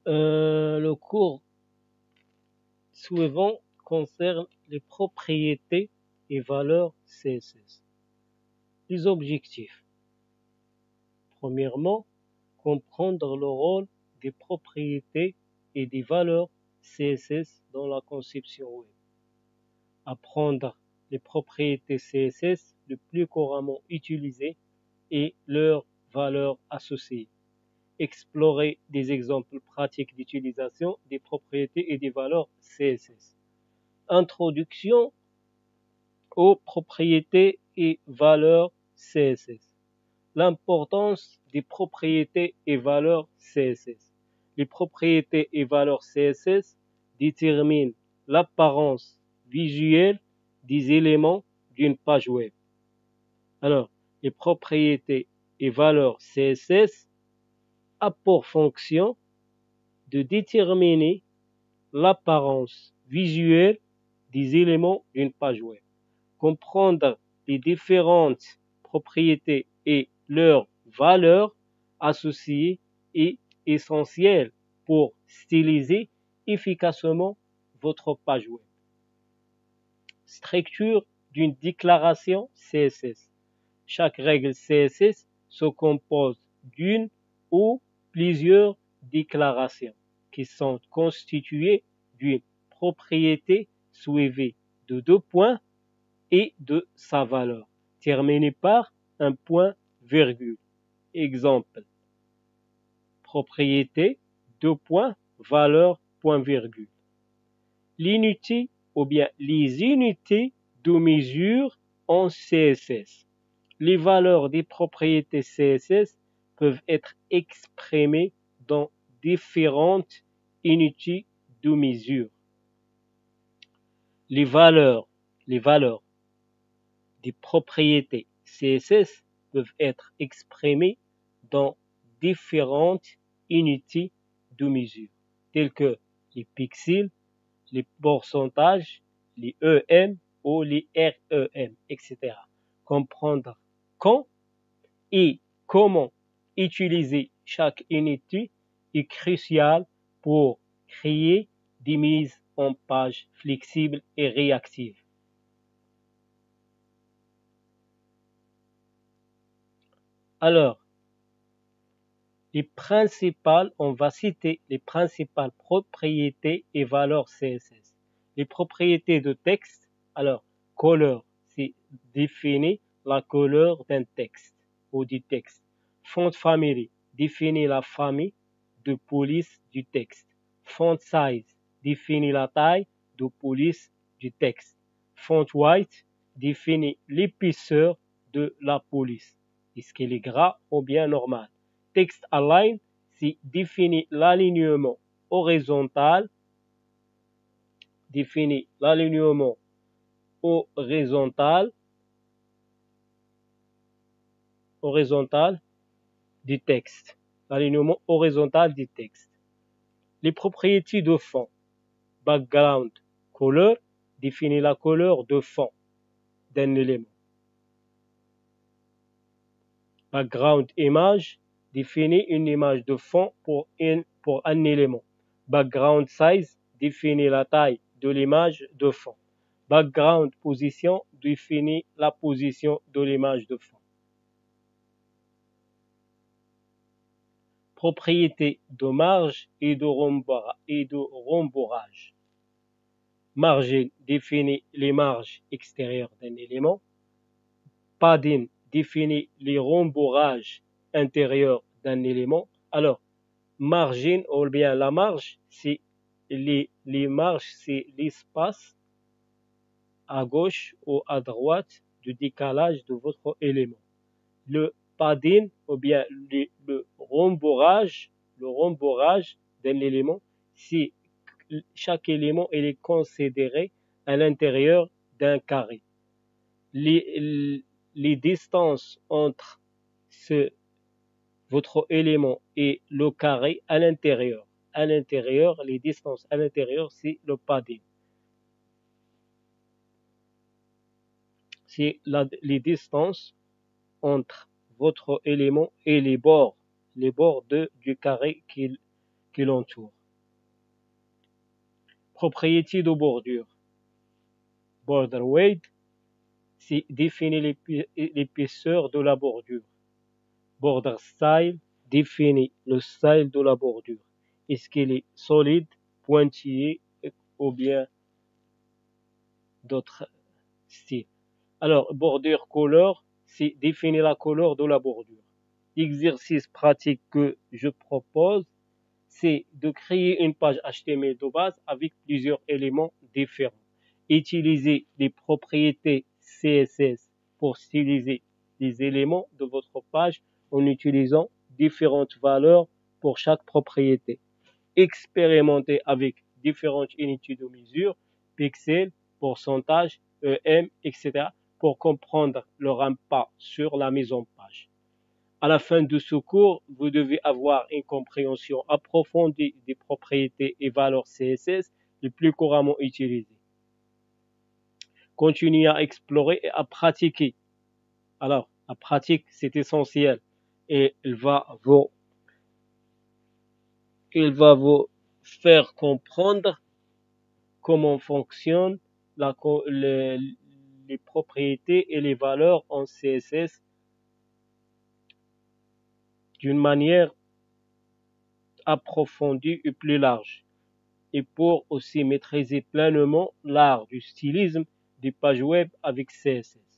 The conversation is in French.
Le cours suivant concerne les propriétés et valeurs CSS. Les objectifs. Premièrement, comprendre le rôle des propriétés et des valeurs CSS dans la conception web. Apprendre les propriétés CSS les plus couramment utilisées et leurs valeurs associées. Explorer des exemples pratiques d'utilisation des propriétés et des valeurs CSS. Introduction aux propriétés et valeurs CSS. L'importance des propriétés et valeurs CSS. Les propriétés et valeurs CSS déterminent l'apparence visuelle des éléments d'une page web. Alors, les propriétés et valeurs CSS a pour fonction de déterminer l'apparence visuelle des éléments d'une page web. Comprendre les différentes propriétés et leurs valeurs associées est essentiel pour styliser efficacement votre page web. Structure d'une déclaration CSS. Chaque règle CSS se compose d'une ou plusieurs déclarations qui sont constituées d'une propriété suivie de 2 points et de sa valeur, terminée par un point virgule. Exemple. Propriété, 2 points, valeur, point virgule. L'unité ou bien les unités de mesure en CSS. Les valeurs des propriétés CSS peuvent être exprimées dans différentes unités de mesure. Les valeurs des propriétés CSS peuvent être exprimées dans différentes unités de mesure, telles que les pixels, les pourcentages, les EM ou les REM, etc. Comprendre quand et comment utiliser chaque unité est crucial pour créer des mises en page flexibles et réactives. Alors, on va citer les principales propriétés et valeurs CSS. Les propriétés de texte, alors, color, c'est définir la couleur d'un texte ou du texte. Font family, définit la famille de police du texte. Font size, définit la taille de police du texte. Font white, définit l'épaisseur de la police. Est-ce qu'il est gras ou bien normal? Text align, c'est définit l'alignement horizontal, horizontal du texte. L'alignement horizontal du texte. Les propriétés de fond. Background color définit la couleur de fond d'un élément. Background image définit une image de fond pour un élément. Background size définit la taille de l'image de fond. Background position définit la position de l'image de fond. Propriété de marge et de rembourrage. Margin définit les marges extérieures d'un élément. Padding définit les rembourrages intérieurs d'un élément. Alors, margin ou bien la marge, c'est les marges, c'est l'espace à gauche ou à droite du décalage de votre élément. Le padding ou bien le rembourrage d'un élément, c'est chaque élément il est considéré à l'intérieur d'un carré. Les distances entre votre élément et le carré à l'intérieur. Les distances à l'intérieur, c'est le padding. C'est les distances entre votre élément et les bords du carré qui l'entourent. Propriété de bordure. Border weight, c'est définir l'épaisseur de la bordure. Border style définit le style de la bordure. Est-ce qu'elle est solide, pointillée ou bien d'autres styles. Alors, bordure color, c'est définir la couleur de la bordure. L'exercice pratique que je propose, c'est de créer une page HTML de base avec plusieurs éléments différents. Utilisez les propriétés CSS pour styliser les éléments de votre page en utilisant différentes valeurs pour chaque propriété. Expérimentez avec différentes unités de mesure, pixels, pourcentage, EM, etc. pour comprendre leur impact sur la mise en page. À la fin de ce cours, vous devez avoir une compréhension approfondie des propriétés et valeurs CSS les plus couramment utilisées. Continuez à explorer et à pratiquer. Alors, la pratique, c'est essentiel et il va vous faire comprendre comment fonctionnent les propriétés et les valeurs en CSS d'une manière approfondie et plus large. Et pour aussi maîtriser pleinement l'art du stylisme des pages web avec CSS.